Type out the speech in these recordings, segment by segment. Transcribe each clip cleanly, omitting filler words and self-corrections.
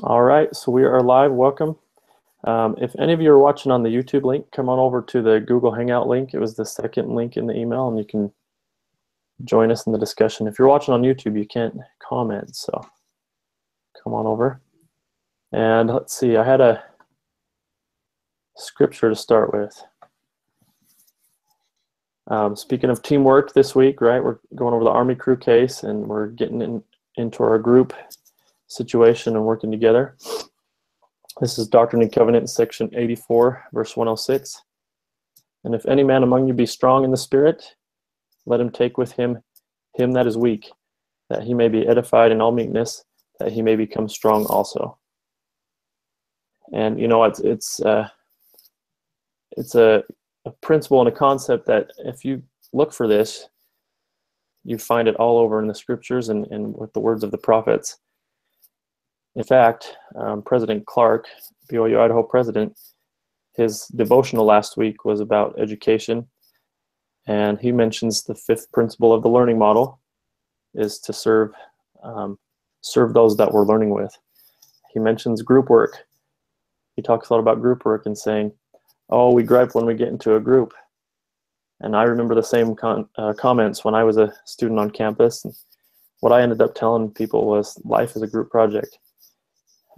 All right, so we are live. Welcome. If any of you are watching on the YouTube link, come on over to the Google Hangout link. It was the second link in the email, and you can join us in the discussion. If you're watching on YouTube, you can't comment, so come on over. And let's see, I had a scripture to start with. Speaking of teamwork this week, right, we're going over the Army crew case, and we're getting into our group situation and working together. This is Doctrine and Covenants, section 84, verse 106. And if any man among you be strong in the Spirit, let him take with him that is weak, that he may be edified in all meekness, that he may become strong also. And you know, it's a principle and a concept that if you look for this, you find it all over in the scriptures and with the words of the prophets. In fact, President Clark, BYU Idaho president, his devotional last week was about education, and he mentions the fifth principle of the learning model is to serve those that we're learning with. He mentions group work. He talks a lot about group work and saying, oh, we gripe when we get into a group. And I remember the same comments when I was a student on campus. And what I ended up telling people was life is a group project.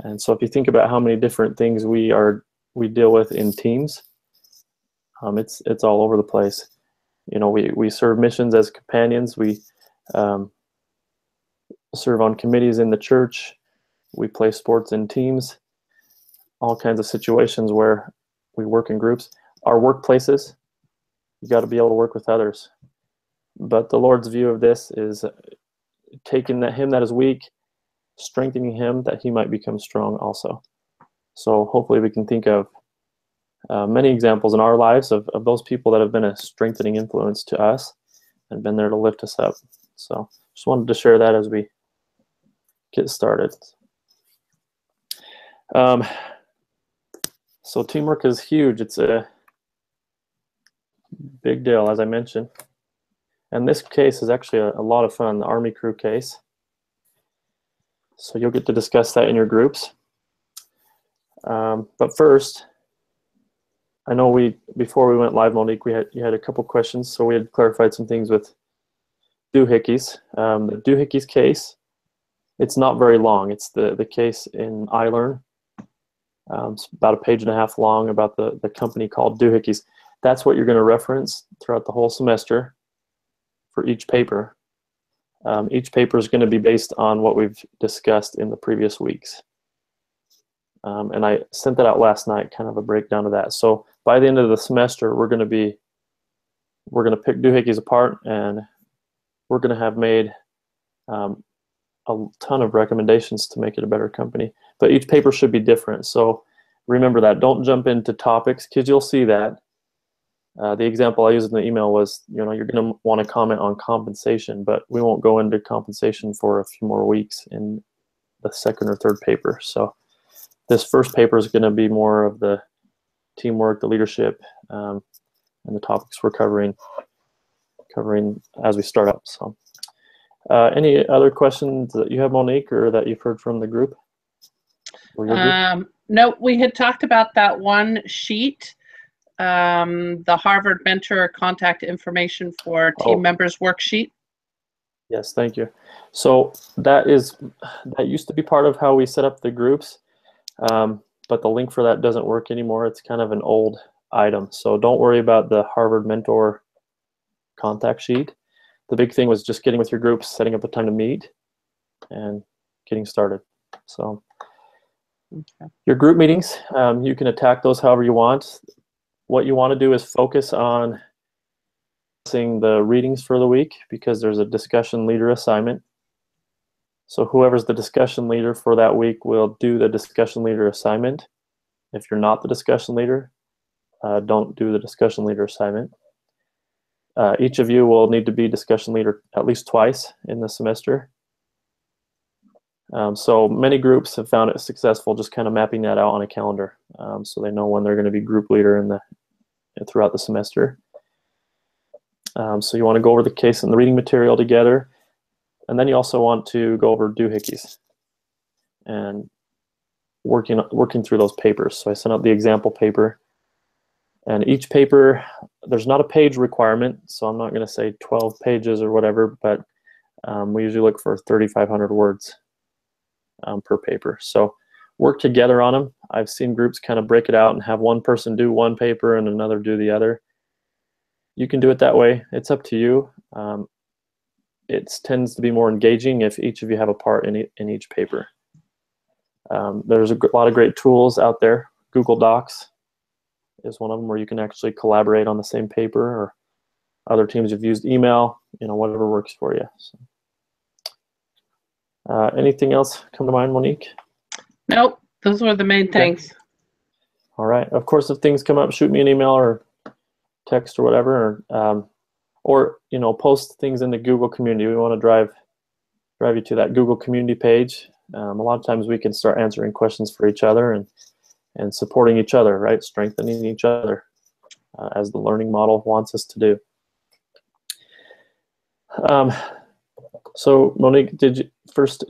And so if you think about how many different things we deal with in teams, it's all over the place. You know, we serve missions as companions. We serve on committees in the church. We play sports in teams. All kinds of situations where we work in groups. Our workplaces, you got to be able to work with others. But the Lord's view of this is taking him that is weak, strengthening him that he might become strong also. So hopefully we can think of many examples in our lives of those people that have been a strengthening influence to us and been there to lift us up. So just wanted to share that as we get started. So teamwork is huge. It's a big deal, as I mentioned. And this case is actually a lot of fun, the Army crew case. So you'll get to discuss that in your groups. But first, I know before we went live, Monique, you had a couple questions, so we had clarified some things with doohickeys. The doohickeys case, it's not very long. It's the case in iLearn. It's about a page and a half long about the company called doohickeys. That's what you're going to reference throughout the whole semester for each paper. Each paper is going to be based on what we've discussed in the previous weeks. And I sent that out last night, kind of a breakdown of that. So by the end of the semester, we're going to pick doohickeys apart, and we're going to have made a ton of recommendations to make it a better company. But each paper should be different. So remember that. Don't jump into topics, because you'll see that. The example I used in the email was, you know, you're going to want to comment on compensation, but we won't go into compensation for a few more weeks in the second or third paper. So this first paper is going to be more of the teamwork, the leadership, and the topics we're covering as we start up. So any other questions that you have, Monique, or that you've heard from the group? No, we had talked about that one sheet, the Harvard Mentor contact information for team members worksheet. Yes, thank you. So that used to be part of how we set up the groups, but the link for that doesn't work anymore. It's kind of an old item. So don't worry about the Harvard Mentor contact sheet. The big thing was just getting with your groups, setting up a time to meet, and getting started. So your group meetings, you can attack those however you want. What you want to do is focus on seeing the readings for the week, because there's a discussion leader assignment. So whoever's the discussion leader for that week will do the discussion leader assignment. If you're not the discussion leader, don't do the discussion leader assignment. Each of you will need to be discussion leader at least twice in the semester. So many groups have found it successful just kind of mapping that out on a calendar, so they know when they're going to be group leader throughout the semester. So you want to go over the case and the reading material together, and then you also want to go over doohickeys. And working through those papers. So I sent out the example paper, and each paper, there's not a page requirement, so I'm not going to say 12 pages or whatever, but we usually look for 3,500 words per paper. So work together on them. I've seen groups kind of break it out and have one person do one paper and another do the other. You can do it that way. It's up to you. It tends to be more engaging if each of you have a part in each paper. There's a lot of great tools out there. Google Docs is one of them where you can actually collaborate on the same paper, or other teams have used email, whatever works for you. So, anything else come to mind, Monique? Nope, those were the main things. All right. Of course, if things come up, shoot me an email or text or whatever, or post things in the Google community. We want to drive you to that Google community page. A lot of times we can start answering questions for each other and supporting each other, right? Strengthening each other as the learning model wants us to do. So Monique,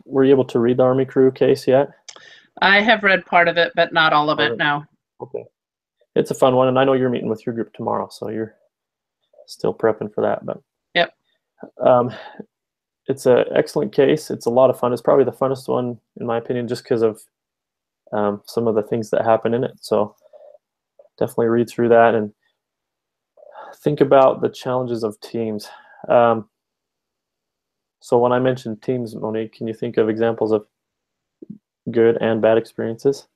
were you able to read the Army Crew case yet? I have read part of it, but not all of it, no. Okay. It's a fun one, and I know you're meeting with your group tomorrow, so you're still prepping for that. But yep. It's an excellent case. It's a lot of fun. It's probably the funnest one, in my opinion, just because of some of the things that happen in it. So definitely read through that and think about the challenges of teams. So when I mentioned teams, Monique, can you think of examples of good and bad experiences?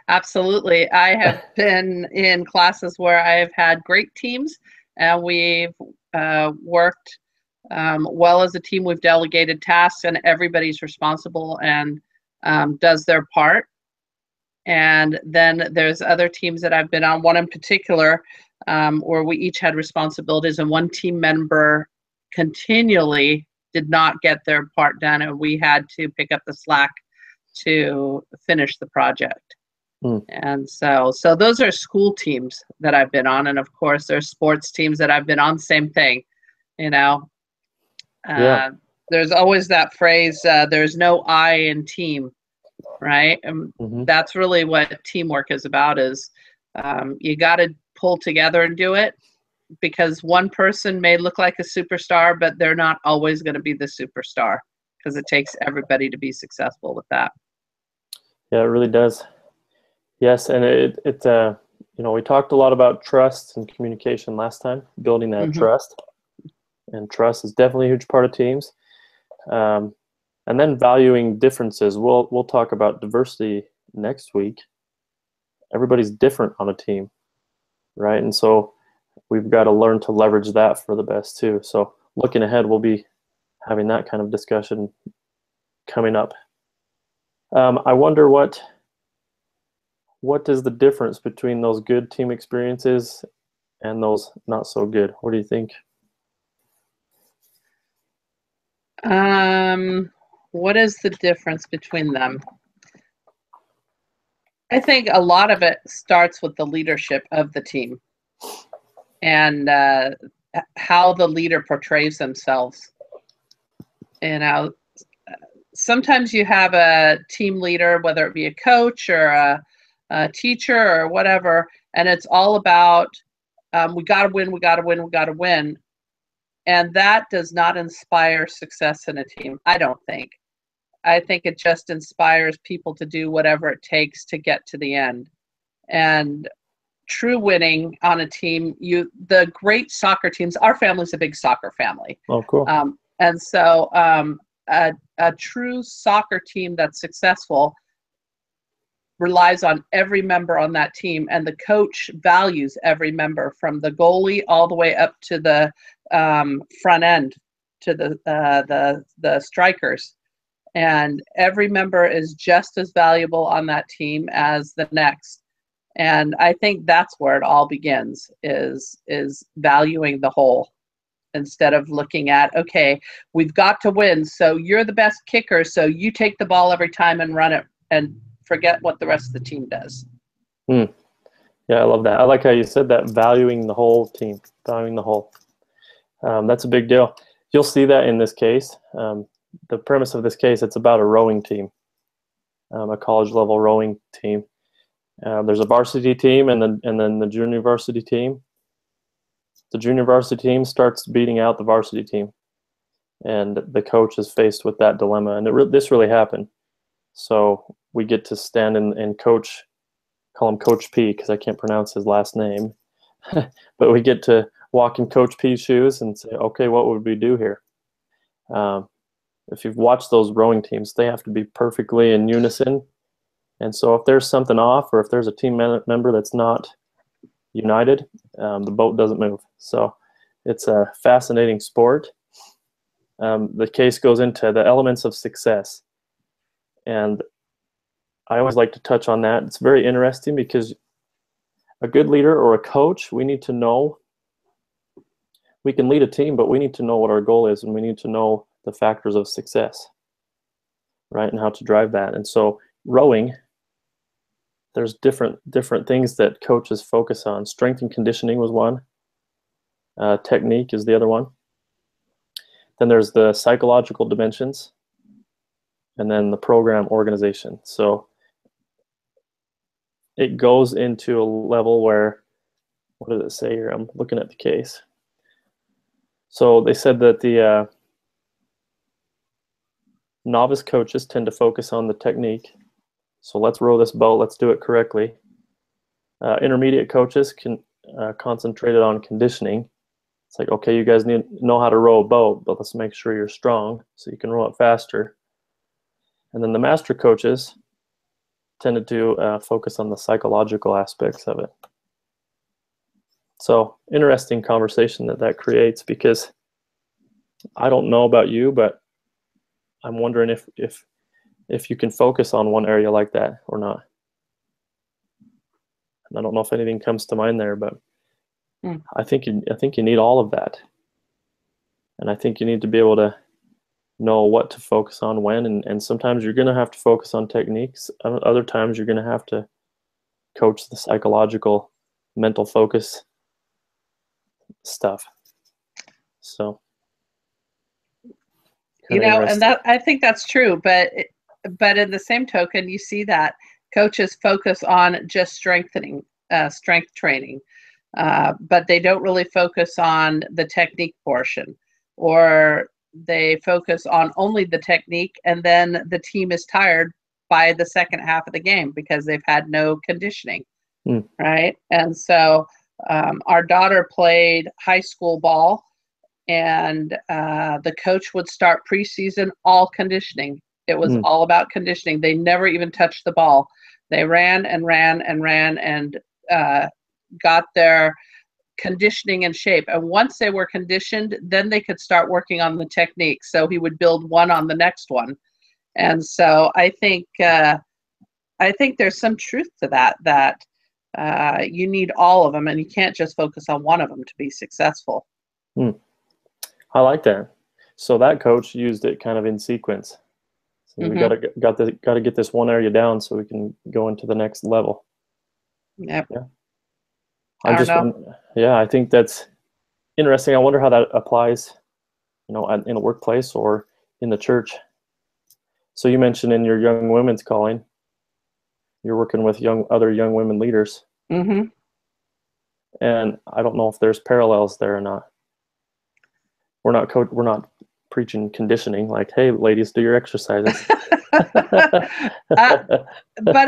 Absolutely. I have been in classes where I've had great teams, and we've worked well as a team. We've delegated tasks, and everybody's responsible and does their part. And then there's other teams that I've been on, one in particular, where we each had responsibilities, and one team member continually did not get their part done, and we had to pick up the slack to finish the project. And so those are school teams that I've been on, and of course there's sports teams that I've been on, same thing. There's always that phrase, there's no I in team, right? And that's really what teamwork is about, is you got to pull together and do it, because one person may look like a superstar, but they're not always going to be the superstar, because it takes everybody to be successful with that. Yeah, it really does. Yes, and we talked a lot about trust and communication last time, building that trust. And trust is definitely a huge part of teams. And then valuing differences. We'll talk about diversity next week. Everybody's different on a team, right? And so we've got to learn to leverage that for the best too. So looking ahead, we'll be having that kind of discussion coming up. I wonder what is the difference between those good team experiences and those not so good? What do you think? What is the difference between them? I think a lot of it starts with the leadership of the team and how the leader portrays themselves. Sometimes you have a team leader, whether it be a coach or a teacher or whatever, and it's all about we got to win, we got to win, we got to win. And that does not inspire success in a team, I don't think. I think it just inspires people to do whatever it takes to get to the end. And true winning on a team, the great soccer teams, our family's a big soccer family. Oh, cool. And so a true soccer team that's successful relies on every member on that team, and the coach values every member, from the goalie all the way up to the front end, to the strikers. And every member is just as valuable on that team as the next. And I think that's where it all begins, is valuing the whole, instead of looking at, okay, we've got to win, so you're the best kicker, so you take the ball every time and run it, and forget what the rest of the team does. Yeah, I love that. I like how you said that, valuing the whole team, valuing the whole. That's a big deal. You'll see that in this case. The premise of this case, it's about a rowing team. a college level rowing team. There's a varsity team and then the junior varsity team. The junior varsity team starts beating out the varsity team, and the coach is faced with that dilemma. And this really happened. So we get to stand and coach, call him Coach P because I can't pronounce his last name, but we get to walk in Coach P's shoes and say, okay, what would we do here? If you've watched those rowing teams, they have to be perfectly in unison. And so if there's something off, or if there's a team member that's not united, the boat doesn't move. So it's a fascinating sport. The case goes into the elements of success. And I always like to touch on that. It's very interesting because a good leader or a coach, we need to know, we can lead a team, but we need to know what our goal is, and we need to know the factors of success, right, and how to drive that. And so rowing, there's different things that coaches focus on. Strength and conditioning was one. Technique is the other one. Then there's the psychological dimensions, and then the program organization. So it goes into a level where, what does it say here? I'm looking at the case. So they said that the novice coaches tend to focus on the technique. So let's row this boat, let's do it correctly. Intermediate coaches can concentrate on conditioning. It's like, okay, you guys need to know how to row a boat, but let's make sure you're strong so you can row it faster. And then the master coaches tended to focus on the psychological aspects of it. So interesting conversation that creates, because I don't know about you, but I'm wondering if you can focus on one area like that or not. And I don't know if anything comes to mind there, but I think you need all of that. And I think you need to be able to know what to focus on when, and sometimes you're going to have to focus on techniques. Other times you're going to have to coach the psychological, mental focus stuff. So, and that, I think that's true, but in the same token, you see that coaches focus on just strength training, but they don't really focus on the technique portion, or they focus on only the technique, and then the team is tired by the second half of the game because they've had no conditioning, right? And so our daughter played high school ball, and the coach would start preseason all conditioning. It was all about conditioning. They never even touched the ball. They ran and ran and ran and got their conditioning in shape. And once they were conditioned, then they could start working on the technique. So he would build one on the next one. And so I think there's some truth to that you need all of them, and you can't just focus on one of them to be successful. I like that. So that coach used it kind of in sequence. So we got to get this one area down so we can go into the next level. Yep. Yeah. I think that's interesting. I wonder how that applies, in a workplace or in the church. So you mentioned in your young women's calling, you're working with other young women leaders. And I don't know if there's parallels there or not. We're not preaching conditioning like, hey, ladies, do your exercises. But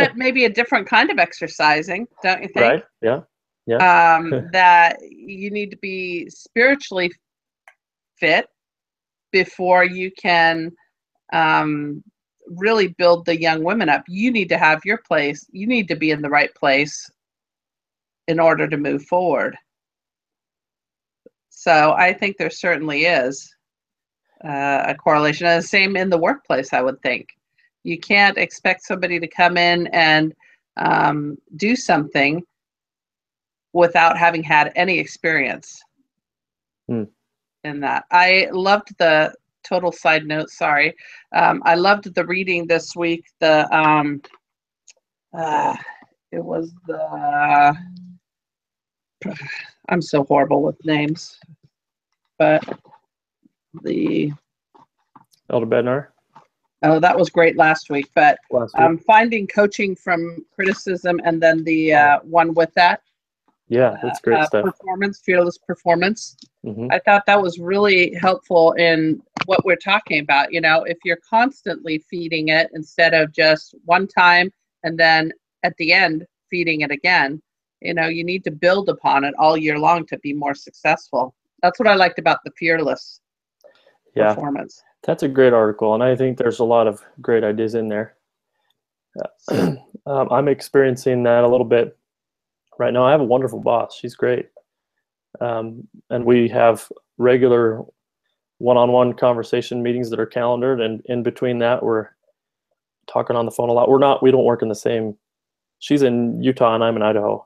it may be a different kind of exercising, don't you think? Right. Yeah. Yeah. That you need to be spiritually fit before you can really build the young women up. You need to have your place. You need to be in the right place in order to move forward. So I think there certainly is a correlation. And the same in the workplace, I would think. You can't expect somebody to come in and do something without having had any experience in that. I loved the total side note. Sorry. I loved the reading this week. It was the, I'm so horrible with names, but the Elder Bednar? Oh, that was great last week. But last week? finding coaching from criticism, and then the one with that. Yeah, that's great stuff. Performance, fearless performance. Mm-hmm. I thought that was really helpful in what we're talking about. You know, if you're constantly feeding it instead of just one time and then at the end feeding it again, you know, you need to build upon it all year long to be more successful. That's what I liked about the fearless performance. That's a great article, and I think there's a lot of great ideas in there. I'm experiencing that a little bit right now. I have a wonderful boss. She's great. And we have regular one-on-one conversation meetings that are calendared, and in between that, we're talking on the phone a lot. We don't work in the same, she's in Utah and I'm in Idaho.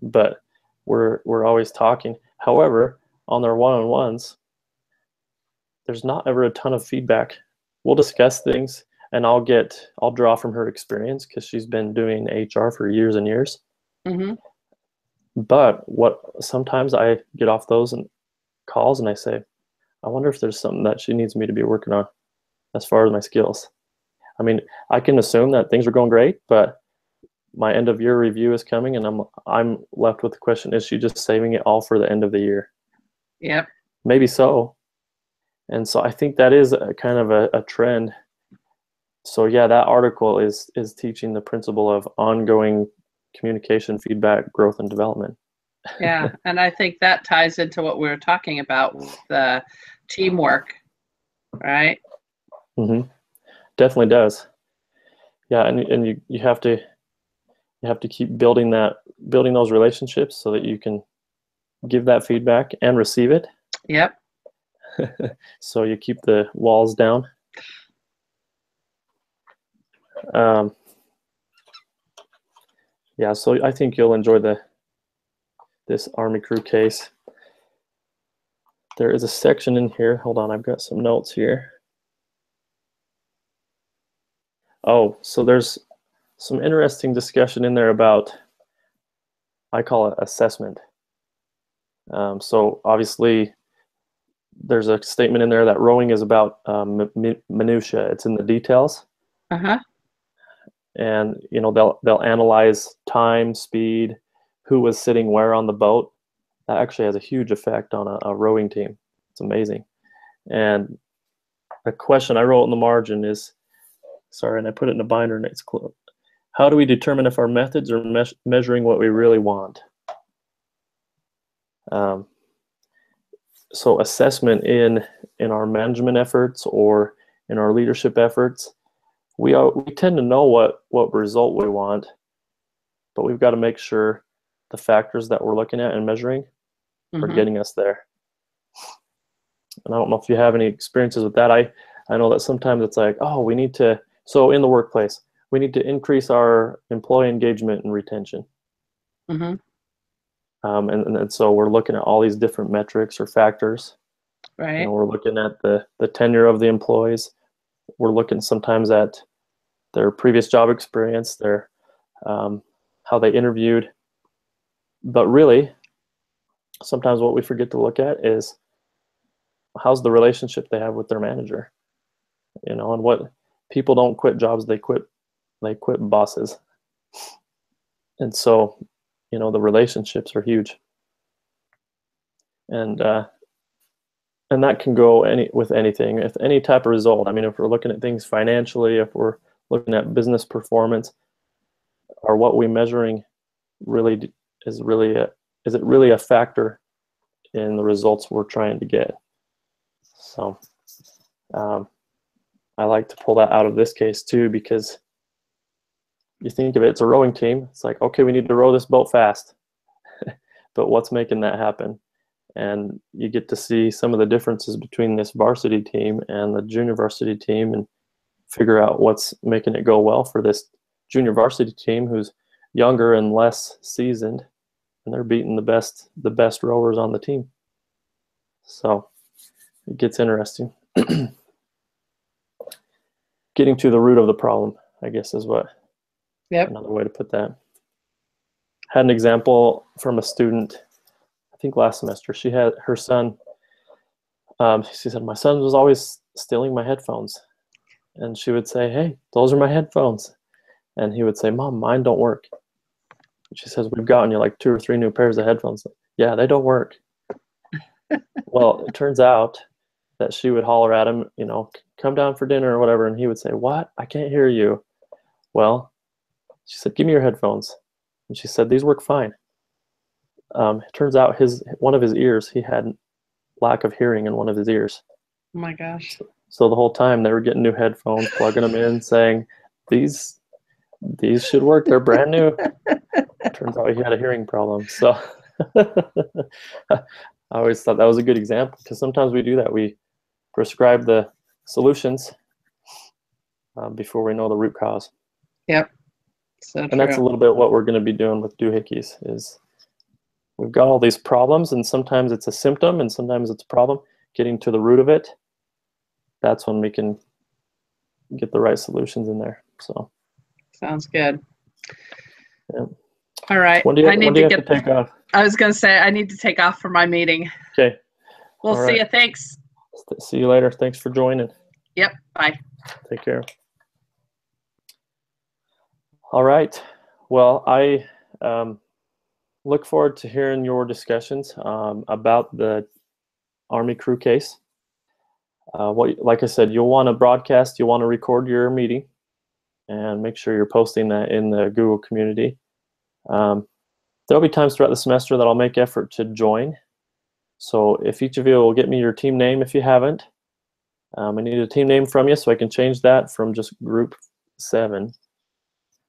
But we're always talking. However, on their one-on-ones, there's not ever a ton of feedback. We'll discuss things, and I'll draw from her experience because she's been doing HR for years and years. Mm-hmm. But sometimes I get off those calls and I say, I wonder if there's something that she needs me to be working on as far as my skills. I mean, I can assume that things are going great, but my end of year review is coming, and I'm left with the question: is she just saving it all for the end of the year? Yep. Maybe so. And so I think that is a kind of a trend. So yeah, that article is teaching the principle of ongoing communication, feedback, growth, and development. Yeah, and I think that ties into what we were talking about with the teamwork, right? Mm-hmm. Definitely does. Yeah, and you have to keep building those relationships so that you can give that feedback and receive it. Yep. So you keep the walls down. Yeah, so I think you'll enjoy this Army crew case. There is a section in here. Hold on, I've got some notes here. Oh, so there's some interesting discussion in there about, I call it assessment. So obviously, there's a statement in there that rowing is about minutia. It's in the details. Uh-huh. And you know, they'll analyze time, speed, who was sitting where on the boat. That actually has a huge effect on a rowing team. It's amazing. And a question I wrote in the margin is, sorry, and I put it in a binder and it's closed. How do we determine if our methods are measuring what we really want? So assessment in our management efforts or in our leadership efforts, we tend to know what result we want, but we've got to make sure the factors that we're looking at and measuring are getting us there. And I don't know if you have any experiences with that. I know that sometimes it's like, oh, we need to, so in the workplace, we need to increase our employee engagement and retention. Mm-hmm. And so we're looking at all these different metrics or factors. Right. You know, we're looking at the tenure of the employees. We're looking sometimes at their previous job experience, their how they interviewed. But really, sometimes what we forget to look at is how's the relationship they have with their manager. You know, and what people don't quit jobs, they quit bosses. And so, you know, the relationships are huge. And that can go with anything, if any type of result. I mean, if we're looking at things financially, if we're looking at business performance, or what we're measuring really is it really a factor in the results we're trying to get? So I like to pull that out of this case too, because you think of it, it's a rowing team. It's like, okay, we need to row this boat fast. But what's making that happen? And you get to see some of the differences between this varsity team and the junior varsity team and figure out what's making it go well for this junior varsity team who's younger and less seasoned, and they're beating the best rowers on the team. So it gets interesting. Getting to the root of the problem, I guess, is what another way to put that. Had an example from a student, I think last semester. She had her son, she said, my son was always stealing my headphones. And she would say, hey, those are my headphones. And he would say, Mom, mine don't work. She says, we've gotten you like 2 or 3 new pairs of headphones. Yeah, they don't work. Well, it turns out that she would holler at him, you know, come down for dinner or whatever. And he would say, what? I can't hear you. Well, she said, give me your headphones. And she said, these work fine. It turns out one of his ears, he had lack of hearing in one of his ears. Oh my gosh. So the whole time they were getting new headphones, plugging them in, saying, these should work. They're brand new. Turns out he had a hearing problem. So I always thought that was a good example, because sometimes we do that. We prescribe the solutions before we know the root cause. Yep. So and that's a little bit what we're going to be doing with doohickeys. Is we've got all these problems, and sometimes it's a symptom and sometimes it's a problem. Getting to the root of it, that's when we can get the right solutions in there. So sounds good. Yeah. All right. When do you have to take off? I was going to say I need to take off for my meeting. Okay. We'll see you. Thanks. See you later. Thanks for joining. Yep. Bye. Take care. All right. Well, I look forward to hearing your discussions about the Army crew case. Like I said, you'll want to broadcast, you'll want to record your meeting, and make sure you're posting that in the Google community. There'll be times throughout the semester that I'll make effort to join. So if each of you will get me your team name if you haven't. I need a team name from you so I can change that from just group 7.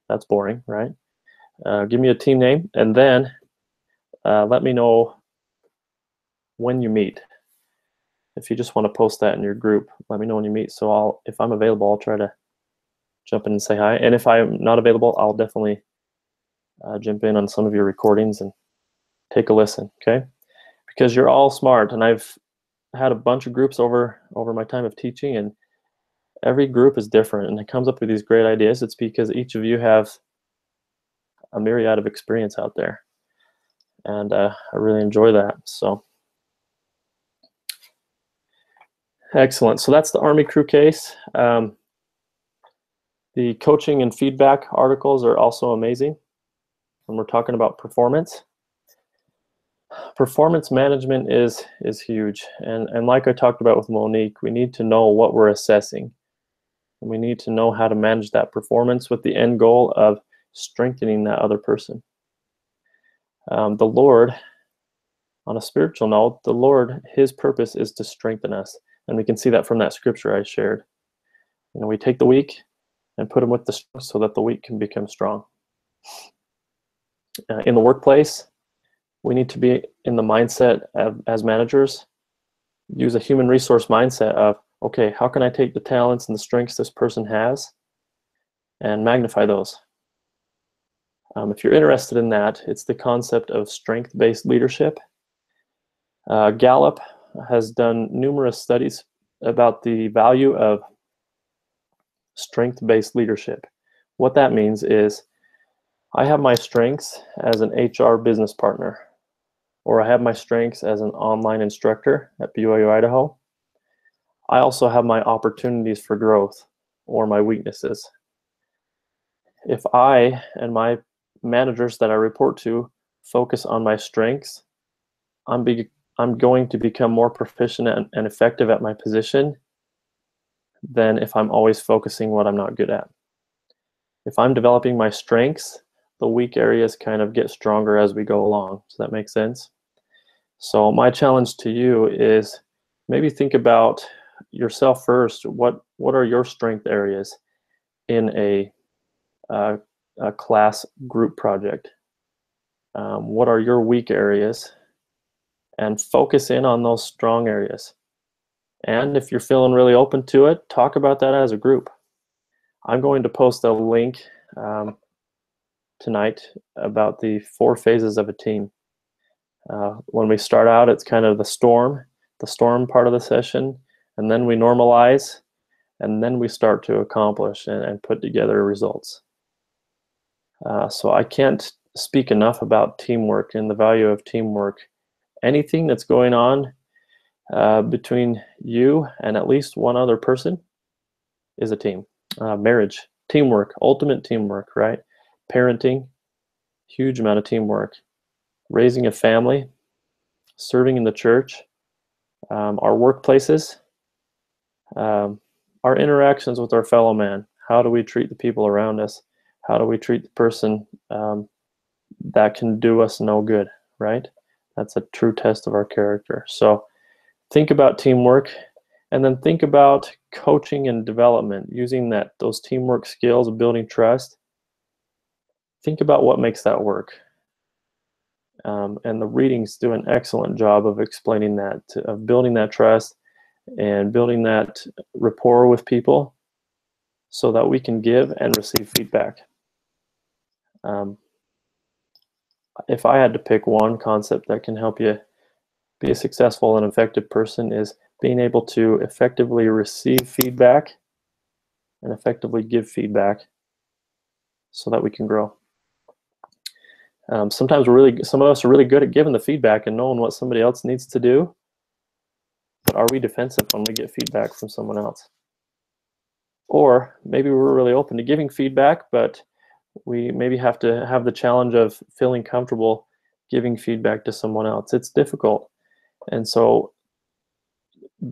That's boring, right? Give me a team name, and then let me know when you meet. If you just want to post that in your group, let me know when you meet. So if I'm available, I'll try to jump in and say hi. And if I'm not available, I'll definitely jump in on some of your recordings and take a listen, okay? Because you're all smart, and I've had a bunch of groups over my time of teaching, and every group is different, and it comes up with these great ideas. It's because each of you have a myriad of experience out there, and I really enjoy that. So excellent. So that's the Army crew case. The coaching and feedback articles are also amazing when we're talking about performance. Performance management is huge, and like I talked about with Monique, we need to know what we're assessing, and we need to know how to manage that performance with the end goal of strengthening that other person. The Lord, on a spiritual note, the Lord, His purpose is to strengthen us, and we can see that from that scripture I shared. You know, we take the weak and put them with the strong so that the weak can become strong. In the workplace, we need to be in the mindset as managers, use a human resource mindset of, okay, how can I take the talents and the strengths this person has and magnify those? If you're interested in that, it's the concept of strength-based leadership. Gallup has done numerous studies about the value of strength-based leadership. What that means is I have my strengths as an HR business partner, or I have my strengths as an online instructor at BYU Idaho. I also have my opportunities for growth or my weaknesses. If I and my managers that I report to focus on my strengths, I'm going to become more proficient and effective at my position than if I'm always focusing what I'm not good at. If I'm developing my strengths, the weak areas kind of get stronger as we go along. Does that make sense? So my challenge to you is maybe think about yourself first. What are your strength areas in a class group project? What are your weak areas? And focus in on those strong areas. And if you're feeling really open to it, talk about that as a group. I'm going to post a link tonight about the 4 phases of a team. When we start out, it's kind of the storm part of the session, and then we normalize, and then we start to accomplish and put together results. So I can't speak enough about teamwork and the value of teamwork. Anything that's going on between you and at least one other person is a team. Marriage, teamwork, ultimate teamwork, right? Parenting, huge amount of teamwork. Raising a family, serving in the church, our workplaces, our interactions with our fellow man. How do we treat the people around us? How do we treat the person that can do us no good, right? That's a true test of our character. So think about teamwork, and then think about coaching and development, using those teamwork skills of building trust. Think about what makes that work. And the readings do an excellent job of explaining that, of building that trust and building that rapport with people so that we can give and receive feedback. If I had to pick one concept that can help you be a successful and effective person, is being able to effectively receive feedback and effectively give feedback so that we can grow. Sometimes some of us are really good at giving the feedback and knowing what somebody else needs to do, but are we defensive when we get feedback from someone else? Or maybe we're really open to giving feedback, but we maybe have to have the challenge of feeling comfortable giving feedback to someone else. It's difficult. And so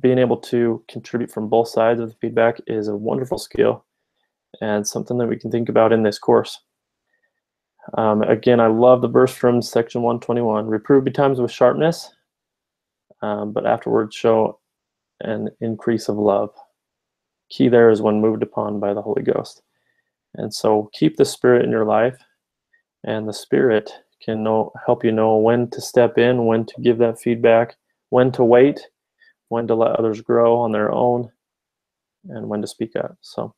being able to contribute from both sides of the feedback is a wonderful skill and something that we can think about in this course. Again, I love the verse from section 121. Reprove betimes with sharpness, but afterwards show an increase of love. Key there is when moved upon by the Holy Ghost. And so keep the Spirit in your life, and the Spirit can help you know when to step in, when to give that feedback, when to wait, when to let others grow on their own, and when to speak up. So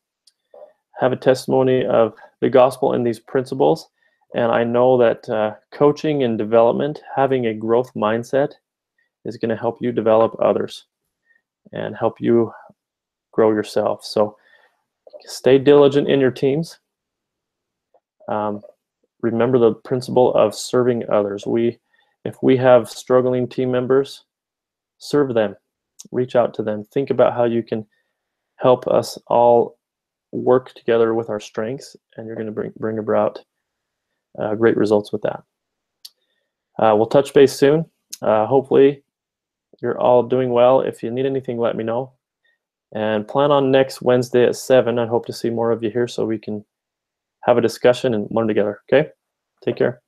have a testimony of the gospel in these principles. And I know that coaching and development, having a growth mindset, is going to help you develop others and help you grow yourself. So stay diligent in your teams. Remember the principle of serving others. If we have struggling team members, serve them, reach out to them. Think about how you can help us all work together with our strengths, and you're going to bring about great results with that. We'll touch base soon. Hopefully you're all doing well. If you need anything, let me know. And plan on next Wednesday at 7. I hope to see more of you here so we can have a discussion and learn together. Okay? Take care.